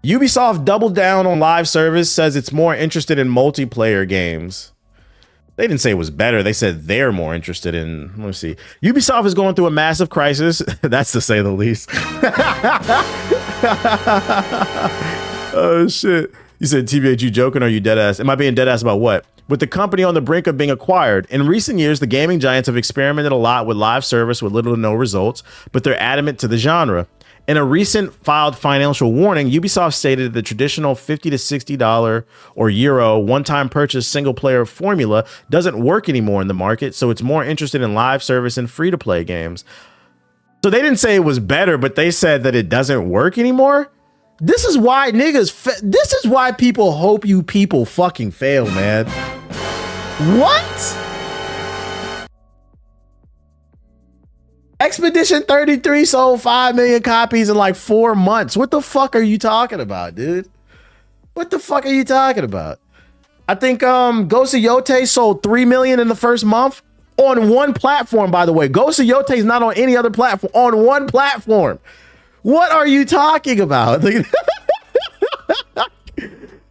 Ubisoft doubled down on live service, says it's more interested in multiplayer games. They didn't say it was better. They said they're more interested in, let me see. Ubisoft is going through a massive crisis. That's to say the least. Oh, shit. You said, TBH, you joking or are you dead ass? Am I being dead ass about what? With the company on the brink of being acquired, in recent years, the gaming giants have experimented a lot with live service with little to no results, but they're adamant to the genre. In a recent filed financial warning, Ubisoft stated the traditional $50 to $60 or euro one-time purchase single-player formula doesn't work anymore in the market, so it's more interested in live service and free-to-play games. So they didn't say it was better, but they said that it doesn't work anymore. This is why this is why people hope you people fucking fail, man. What? Expedition 33 sold 5 million copies in like 4 months. What the fuck are you talking about, dude? What the fuck are you talking about? I think Ghost of Yote sold 3 million in the first month on one platform, by the way. Ghost of Yote is not on any other platform, on one platform. What are you talking about?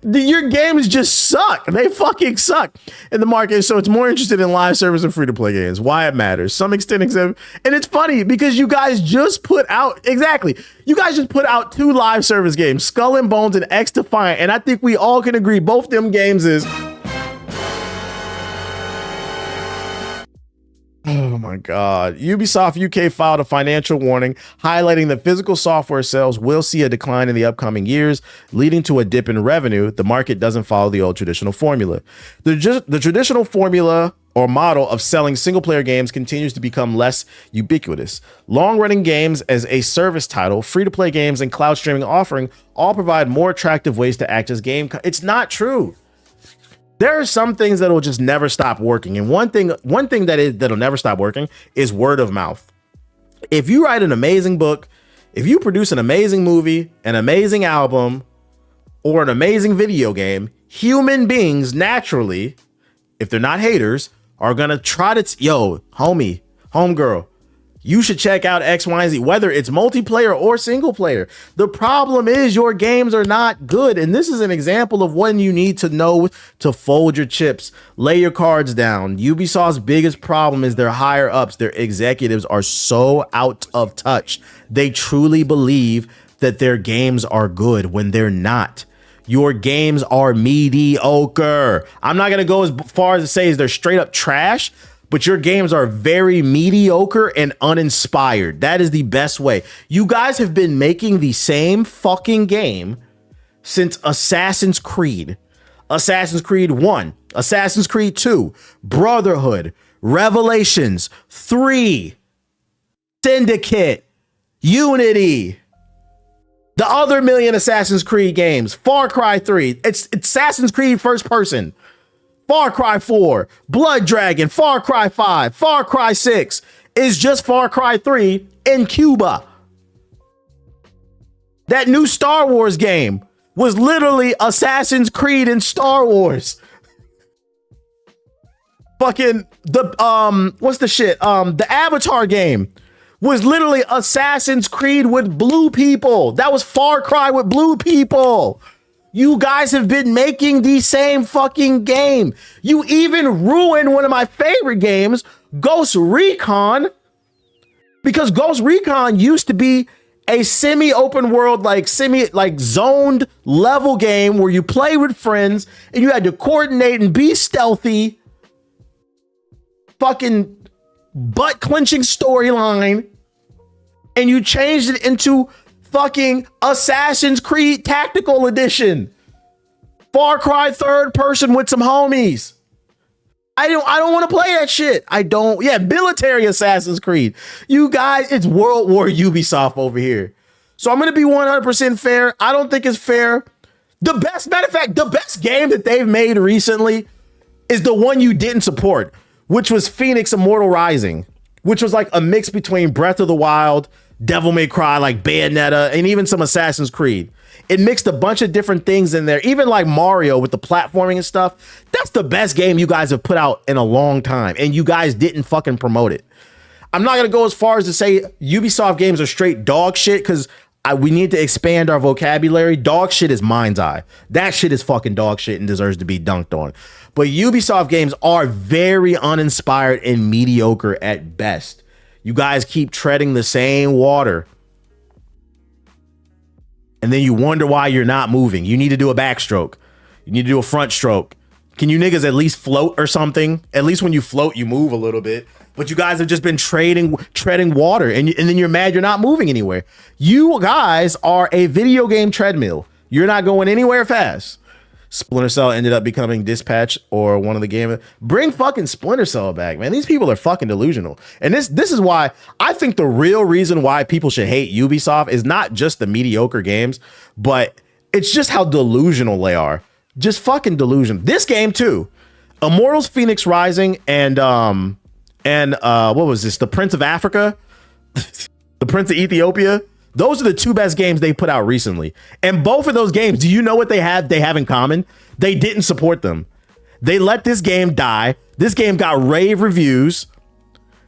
Your games just suck. They fucking suck in the market. So it's more interested in live service and free-to-play games. Why it matters. Some extent, and it's funny because you guys just put out, you guys just put out 2 live service games, Skull and Bones and X Defiant. And I think we all can agree both them games is... Oh my God. Ubisoft UK filed a financial warning highlighting that physical software sales will see a decline in the upcoming years, leading to a dip in revenue. The market doesn't follow the old traditional formula. The traditional formula or model of selling single player games continues to become less ubiquitous. Long running games as a service title, free to play games, and cloud streaming offering all provide more attractive ways to act as game. It's not true. There are some things that will just never stop working. And one thing that'll never stop working is word of mouth. If you write an amazing book, if you produce an amazing movie, an amazing album, or an amazing video game, human beings naturally, if they're not haters, are going to try to, yo, homie, homegirl, you should check out X, Y, and Z, whether it's multiplayer or single player. The problem is your games are not good. And this is an example of when you need to know to fold your chips, lay your cards down. Ubisoft's biggest problem is their higher ups, their executives are so out of touch. They truly believe that their games are good when they're not. Your games are mediocre. I'm not going to go as far as to say they're straight up trash, but your games are very mediocre and uninspired. That is the best way. You guys have been making the same fucking game since Assassin's Creed. Assassin's Creed 1, Assassin's Creed 2, Brotherhood, Revelations, 3, Syndicate, Unity, the other million Assassin's Creed games, Far Cry 3, it's Assassin's Creed first person. Far Cry 4, Blood Dragon, Far Cry 5, Far Cry 6 is just Far Cry 3 in Cuba. That new Star Wars game was literally Assassin's Creed and Star Wars. Fucking what's the shit? The Avatar game was literally Assassin's Creed with blue people. That was Far Cry with blue people. You guys have been making the same fucking game. You even ruined one of my favorite games, Ghost Recon, because Ghost Recon used to be a semi-open world, like zoned level game where you play with friends and you had to coordinate and be stealthy. Fucking butt-clenching storyline. And you changed it into fucking Assassin's Creed Tactical Edition. Far Cry third person with some homies. I don't want to play that shit. Military Assassin's Creed. You guys, it's World War Ubisoft over here. So I'm going to be 100% fair. I don't think it's fair. Matter of fact, the best game that they've made recently is the one you didn't support, which was Phoenix Immortal Rising, which was like a mix between Breath of the Wild, Devil May Cry, like Bayonetta, and even some Assassin's Creed. It mixed a bunch of different things in there, even like Mario with the platforming and stuff. That's the best game you guys have put out in a long time, and you guys didn't fucking promote it. I'm not going to go as far as to say Ubisoft games are straight dog shit, because We need to expand our vocabulary. Dog shit is mind's eye. That shit is fucking dog shit and deserves to be dunked on. But Ubisoft games are very uninspired and mediocre at best. You guys keep treading the same water. And then you wonder why you're not moving. You need to do a backstroke. You need to do a front stroke. Can you niggas at least float or something? At least when you float, you move a little bit. But you guys have just been treading water, and then you're mad you're not moving anywhere. You guys are a video game treadmill. You're not going anywhere fast. Splinter Cell ended up becoming Dispatch or one of the games. Bring fucking Splinter Cell back, man. These people are fucking delusional. And this is why I think the real reason why people should hate Ubisoft is not just the mediocre games, but it's just how delusional they are. Just fucking delusion. This game too. Immortals Phoenix Rising and what was this? The Prince of Africa? The Prince of Ethiopia? Those are the two best games they put out recently. And both of those games, do you know what they have in common? They didn't support them. They let this game die. This game got rave reviews.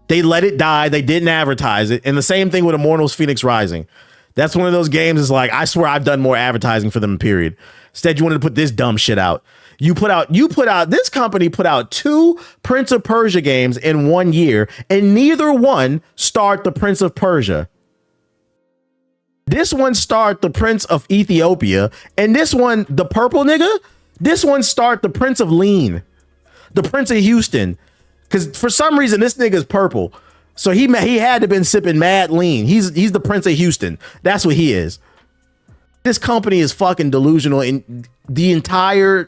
They let it die. They didn't advertise it. And the same thing with Immortals Phoenix Rising. That's one of those games is like, I swear I've done more advertising for them, period. Instead, you wanted to put this dumb shit out. This company put out 2 Prince of Persia games in 1 year, and neither one starred the Prince of Persia. This one starred the Prince of Ethiopia, and this one, the purple nigga, this one starred the Prince of Lean, the Prince of Houston. Because for some reason, this nigga's purple. So he had to been sipping mad lean. He's the Prince of Houston. That's what he is. This company is fucking delusional, and the entire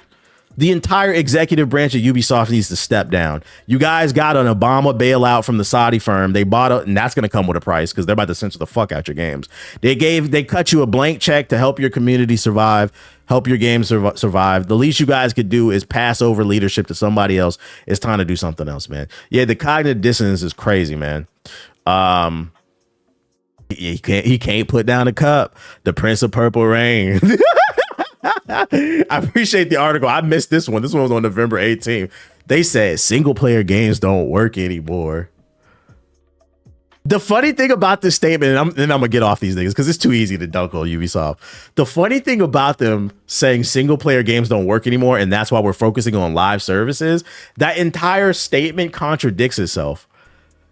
executive branch of Ubisoft needs to step down. You guys got an Obama bailout from the Saudi firm. They bought it, and that's going to come with a price because they're about to censor the fuck out your games. They cut you a blank check to help your community survive, help your games survive. The least you guys could do is pass over leadership to somebody else. It's time to do something else, man. Yeah, the cognitive dissonance is crazy, man. He can't put down a cup. The Prince of Purple Rain. I appreciate the article. I missed this one. This one was on November 18th. They said single player games don't work anymore. The funny thing about this statement, and I'm gonna get off these things because it's too easy to dunk on Ubisoft. The funny thing about them saying single player games don't work anymore, and that's why we're focusing on live services, that entire statement contradicts itself.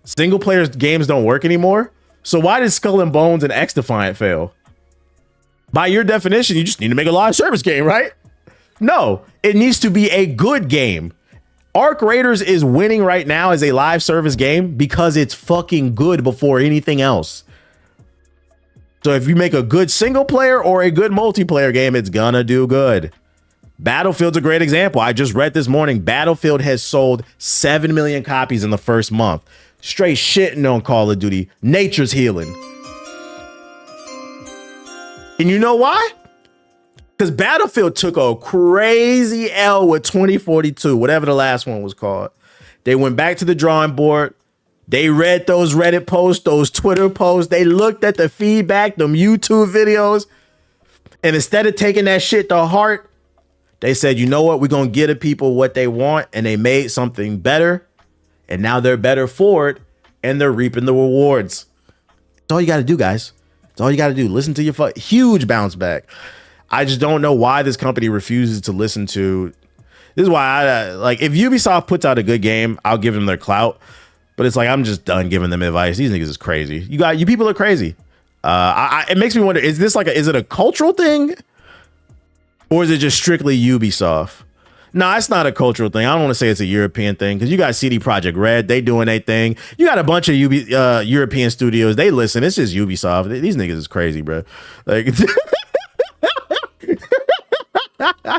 Single player games don't work anymore. So why did Skull and Bones and X Defiant fail? By your definition, you just need to make a live service game, right? No, it needs to be a good game. Arc Raiders is winning right now as a live service game because it's fucking good before anything else. So if you make a good single player or a good multiplayer game, it's gonna do good. Battlefield's a great example. I just read this morning, Battlefield has sold 7 million copies in the first month. Straight shitting on Call of Duty. Nature's healing. And you know why? Because Battlefield took a crazy L with 2042, whatever the last one was called. They went back to the drawing board. They read those Reddit posts, those Twitter posts. They looked at the feedback, them YouTube videos. And instead of taking that shit to heart, they said, you know what? We're going to give the people what they want. And they made something better. And now they're better for it. And they're reaping the rewards. That's all you got to do, guys. That's all you got to do. Listen to your huge bounce back. I just don't know why this company refuses to listen to. This is why I like, if Ubisoft puts out a good game, I'll give them their clout. But it's like, I'm just done giving them advice. These niggas is crazy. You people are crazy. It makes me wonder, is it a cultural thing? Or is it just strictly Ubisoft? No, it's not a cultural thing. I don't want to say it's a European thing because you got CD Projekt Red. They doing their thing. You got a bunch of European studios. They listen. It's just Ubisoft. These niggas is crazy, bro. Like,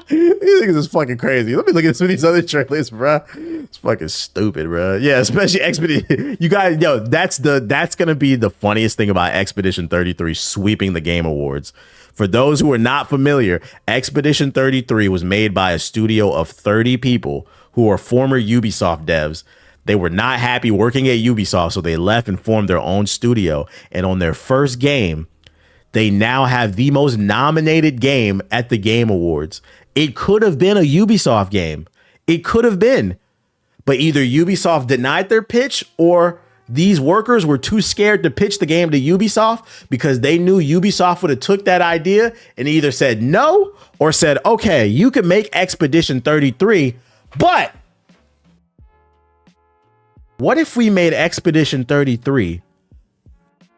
these niggas is fucking crazy. Let me look at some of these other trailers, bro. It's fucking stupid, bro. Yeah, especially Expedition. You guys, yo, that's gonna be the funniest thing about Expedition 33 sweeping the Game Awards. For those who are not familiar, Expedition 33 was made by a studio of 30 people who are former Ubisoft devs. They were not happy working at Ubisoft, so they left and formed their own studio. And on their first game, they now have the most nominated game at the Game Awards. It could have been a Ubisoft game. It could have been. But either Ubisoft denied their pitch or These workers were too scared to pitch the game to Ubisoft because they knew Ubisoft would have took that idea and either said no or said, okay, you can make Expedition 33, but what if we made Expedition 33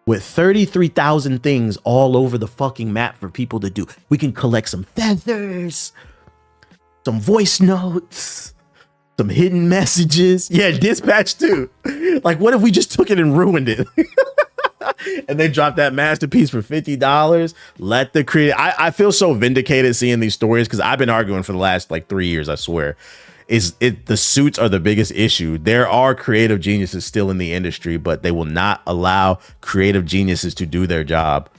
with 33,000 things all over the fucking map for people to do? We can collect some feathers, some voice notes, some hidden messages. Yeah, dispatch too. Like, what if we just took it and ruined it? And they dropped that masterpiece for $50. Let the creator. I feel so vindicated seeing these stories because I've been arguing for the last like 3 years, I swear. The suits are the biggest issue. There are creative geniuses still in the industry, but they will not allow creative geniuses to do their job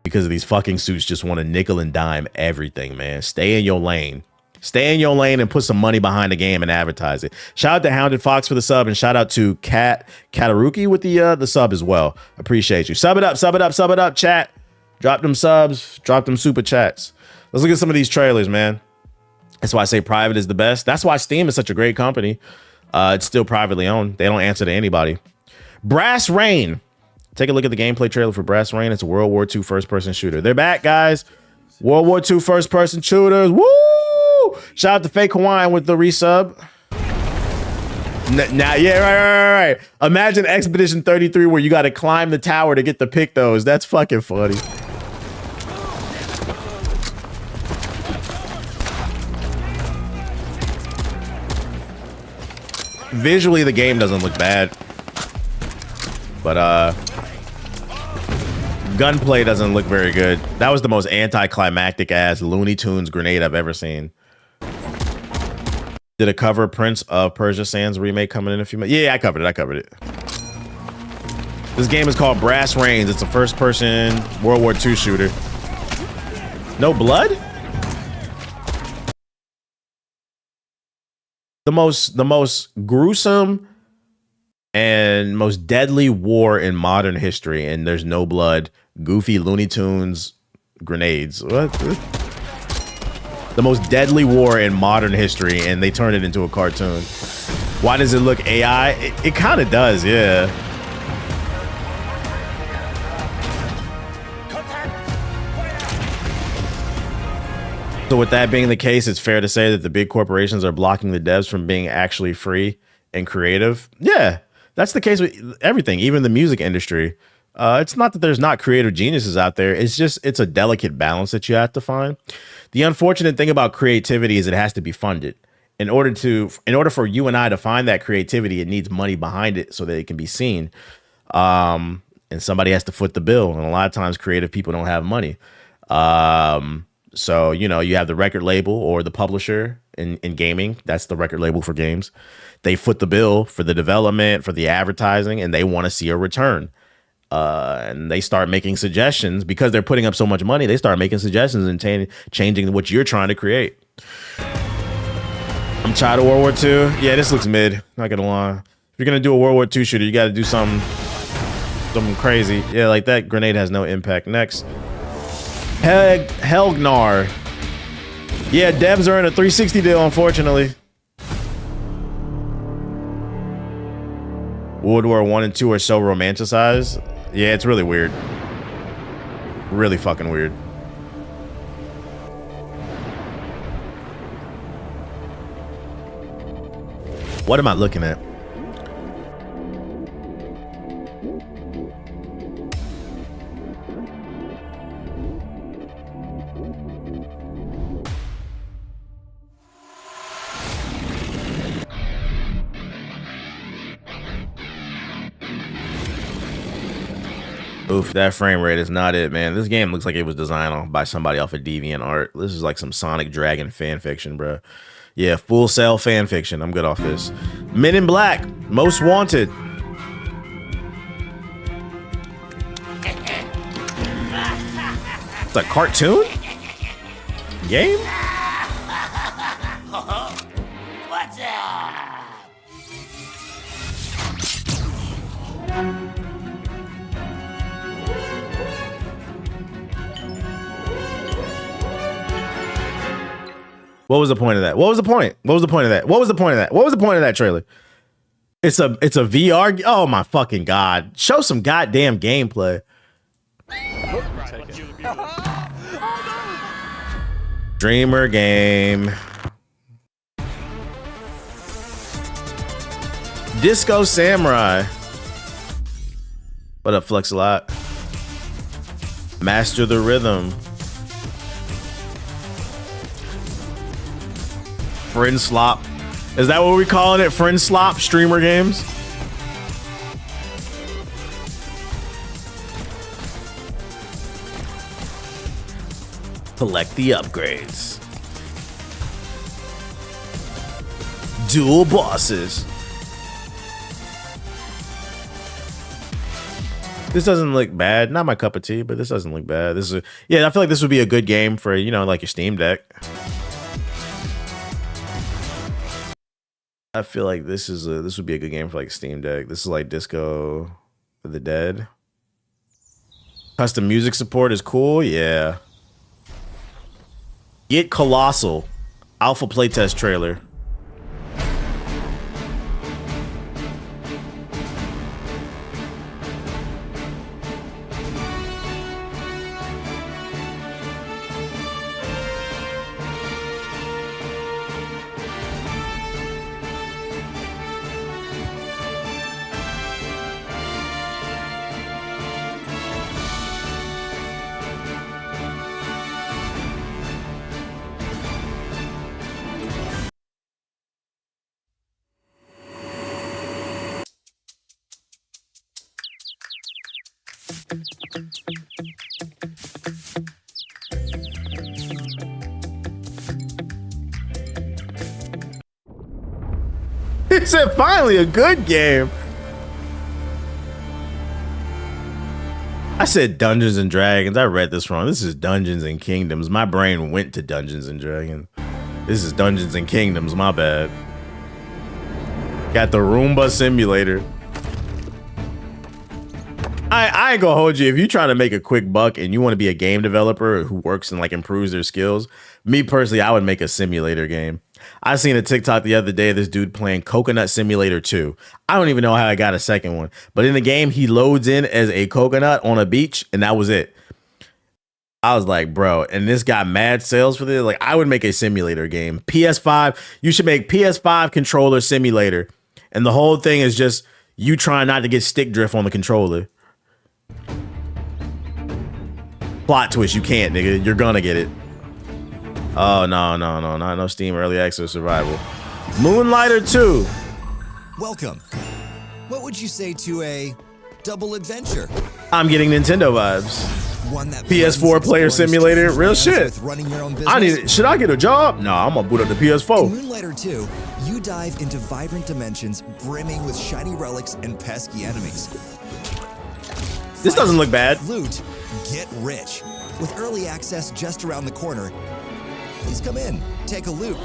because of these fucking suits just want to nickel and dime everything, man. Stay in your lane. Stay in your lane and put some money behind the game and advertise it. Shout out to Hounded Fox for the sub, and shout out to Kataruki with the sub as well. Appreciate you. Sub it up, chat. Drop them subs, drop them super chats. Let's look at some of these trailers, man. That's why I say private is the best. That's why Steam is such a great company. It's still privately owned. They don't answer to anybody. Brass Rain. Take a look at the gameplay trailer for Brass Rain. It's a World War II first-person shooter. They're back, guys. World War II first-person shooters. Woo! Shout out to Fake Hawaiian with the resub. Now, yeah, right. Imagine Expedition 33 where you got to climb the tower to get to pick those. That's fucking funny. Visually, the game doesn't look bad, but gunplay doesn't look very good. That was the most anticlimactic ass Looney Tunes grenade I've ever seen. Did a cover Prince of Persia Sands remake coming in a few minutes? Yeah, I covered it. This game is called Brass Rains. It's a first-person World War II shooter. No blood? The most gruesome and most deadly war in modern history, and there's no blood. Goofy Looney Tunes grenades. What? The most deadly war in modern history, and they turned it into a cartoon. Why does it look AI? It kind of does, yeah. So with that being the case, it's fair to say that the big corporations are blocking the devs from being actually free and creative. Yeah, that's the case with everything, even the music industry. It's not that there's not creative geniuses out there. It's just, it's a delicate balance that you have to find. The unfortunate thing about creativity is it has to be funded. In order for you and I to find that creativity, it needs money behind it so that it can be seen. And somebody has to foot the bill. And a lot of times creative people don't have money. So, you know, you have the record label or the publisher in gaming. That's the record label for games. They foot the bill for the development, for the advertising, and they want to see a return. And they start making suggestions because they're putting up so much money. They start making suggestions and changing what you're trying to create. I'm tired of World War II. Yeah, this looks mid. Not gonna lie. If you're gonna do a World War II shooter, you got to do something crazy. Yeah, like that grenade has no impact. Next, Helgnar. Yeah, devs are in a 360 deal, unfortunately. World War I and II are so romanticized. Yeah, it's really weird. Really fucking weird. What am I looking at? Oof, that frame rate is not it, man. This game looks like it was designed by somebody off of DeviantArt. This is like some Sonic Dragon fan fiction, bro. Yeah, Full Sail fan fiction. I'm good off this. Men in Black, Most Wanted. It's a cartoon? Game? What's up? What was the point of that? What was the point? What was the point of that? What was the point of that? What was the point of that trailer? It's a VR. Oh my fucking god! Show some goddamn gameplay. Dreamer game. Disco Samurai. What up, Flex a lot? Master the Rhythm. Friend Slop. Is that what we're calling it? Friend Slop streamer games? Collect the upgrades. Dual bosses. This doesn't look bad. Not my cup of tea, but this doesn't look bad. This is yeah, I feel like this would be a good game for, you know, like your Steam Deck. I feel like this would be a good game for like Steam Deck. This is like Disco for the Dead. Custom music support is cool, yeah. Get Colossal. Alpha playtest trailer. He said, finally, a good game. I said Dungeons and Dragons. I read this wrong. This is Dungeons and Kingdoms. My brain went to Dungeons and Dragons. This is Dungeons and Kingdoms. My bad. Got the Roomba simulator. I ain't gonna hold you. If you're trying to make a quick buck and you want to be a game developer who works and like improves their skills, me personally, I would make a simulator game. I seen a TikTok the other day of this dude playing Coconut Simulator 2. I don't even know how I got a second one. But in the game, he loads in as a coconut on a beach, and that was it. I was like, bro, and this got mad sales for this. Like, I would make a simulator game. PS5, you should make PS5 controller simulator. And the whole thing is just you trying not to get stick drift on the controller. Plot twist, you can't, nigga. You're gonna get it. Oh, no, not no Steam Early Access Survival. Moonlighter 2. Welcome. What would you say to a double adventure? I'm getting Nintendo vibes. One that PS4 player simulator, real shit. Running your own business. I need it. Should I get a job? No, I'm gonna boot up the PS4. In Moonlighter 2, you dive into vibrant dimensions brimming with shiny relics and pesky enemies. This doesn't look bad. Loot, get rich. With early access just around the corner, please come in, take a look.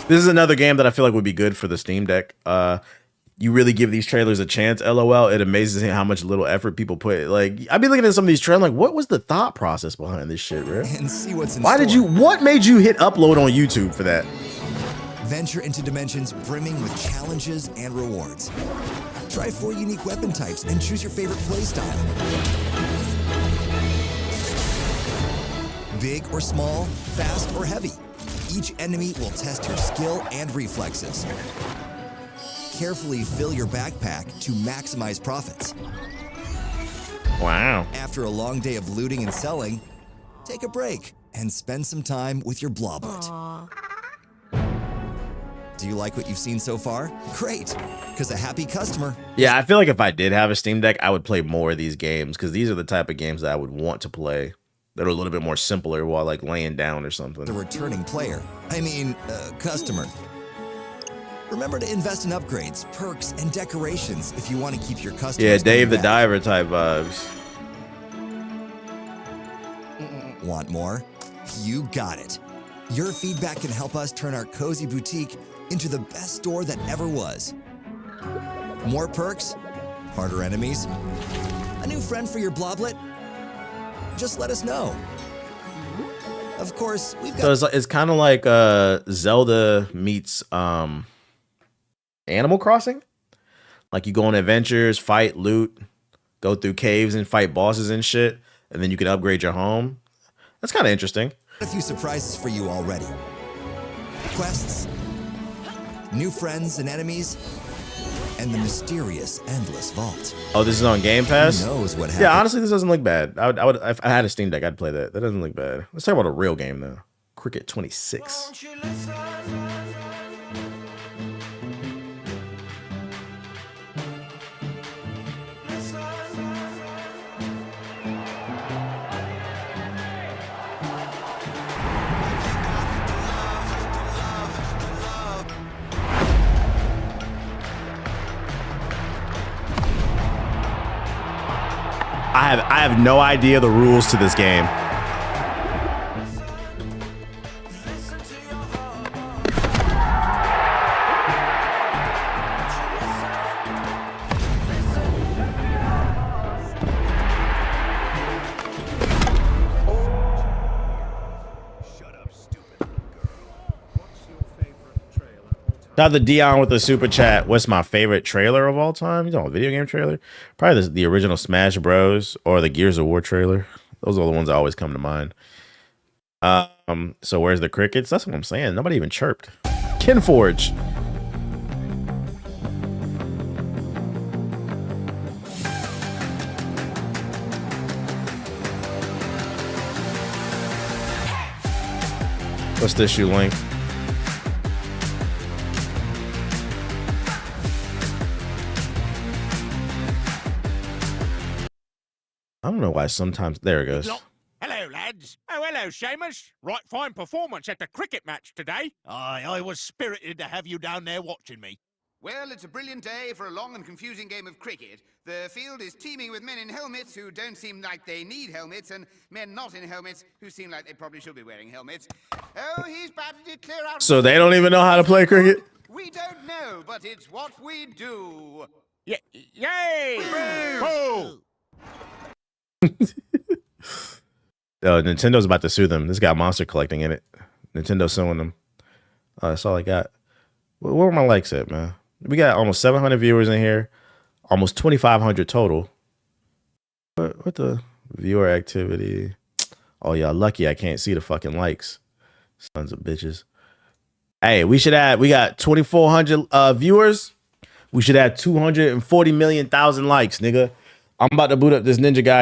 This is another game that I feel like would be good for the Steam Deck. You really give these trailers a chance, LOL. It amazes me how much little effort people put. Like, I've been looking at some of these trailers, like, what was the thought process behind this shit, bro? And see what's in Why store. did you, what made you hit upload on YouTube for that? Venture into dimensions brimming with challenges and rewards. Try 4 unique weapon types and choose your favorite playstyle. Big or small, fast or heavy. Each enemy will test your skill and reflexes. Carefully fill your backpack to maximize profits. Wow. After a long day of looting and selling, take a break and spend some time with your bloblet. Do you like what you've seen so far? Great, because a happy customer. Yeah, I feel like if I did have a Steam Deck, I would play more of these games because these are the type of games that I would want to play that are a little bit more simpler while like laying down or something. The returning player. Customer. Remember to invest in upgrades, perks, and decorations if you want to keep your customers. Yeah, Dave the back. Diver type vibes. Want more? You got it. Your feedback can help us turn our cozy boutique into the best store that ever was. More perks? Harder enemies? A new friend for your bloblet? Just let us know. Of course, we've got... So it's kind of like Zelda meets Animal Crossing? Like you go on adventures, fight, loot, go through caves and fight bosses and shit, and then you can upgrade your home. That's kind of interesting. A few surprises for you already. Quests, new friends and enemies, and the mysterious endless vault. Oh, this is on Game Pass? Who knows what happened? Yeah, honestly, this doesn't look bad. I would if I had a Steam Deck, I'd play that. That doesn't look bad. Let's talk about a real game though. Cricket 26. I have no idea the rules to this game. Now the Dion with the super chat. What's my favorite trailer of all time? You know, a video game trailer? Probably the original Smash Bros. Or the Gears of War trailer. Those are the ones that always come to mind. So where's the crickets? That's what I'm saying. Nobody even chirped. Kinforge. What's this shoe link? I don't know why sometimes... There it goes. Hello, lads. Oh, hello, Seamus. Right fine performance at the cricket match today. I was spirited to have you down there watching me. Well, it's a brilliant day for a long and confusing game of cricket. The field is teeming with men in helmets who don't seem like they need helmets, and men not in helmets who seem like they probably should be wearing helmets. Oh, he's batted it clear out. So they don't even know how to play cricket? We don't know, but it's what we do. Yay! Boo! Nintendo's about to sue them. This got Monster Collecting in it. Nintendo's suing them. That's all I got. Where were my likes at, man? We got almost 700 viewers in here. Almost 2,500 total. What the viewer activity? Oh, y'all lucky I can't see the fucking likes. Sons of bitches. Hey, we got 2,400 viewers. We should have 240 million likes, nigga. I'm about to boot up this ninja guy.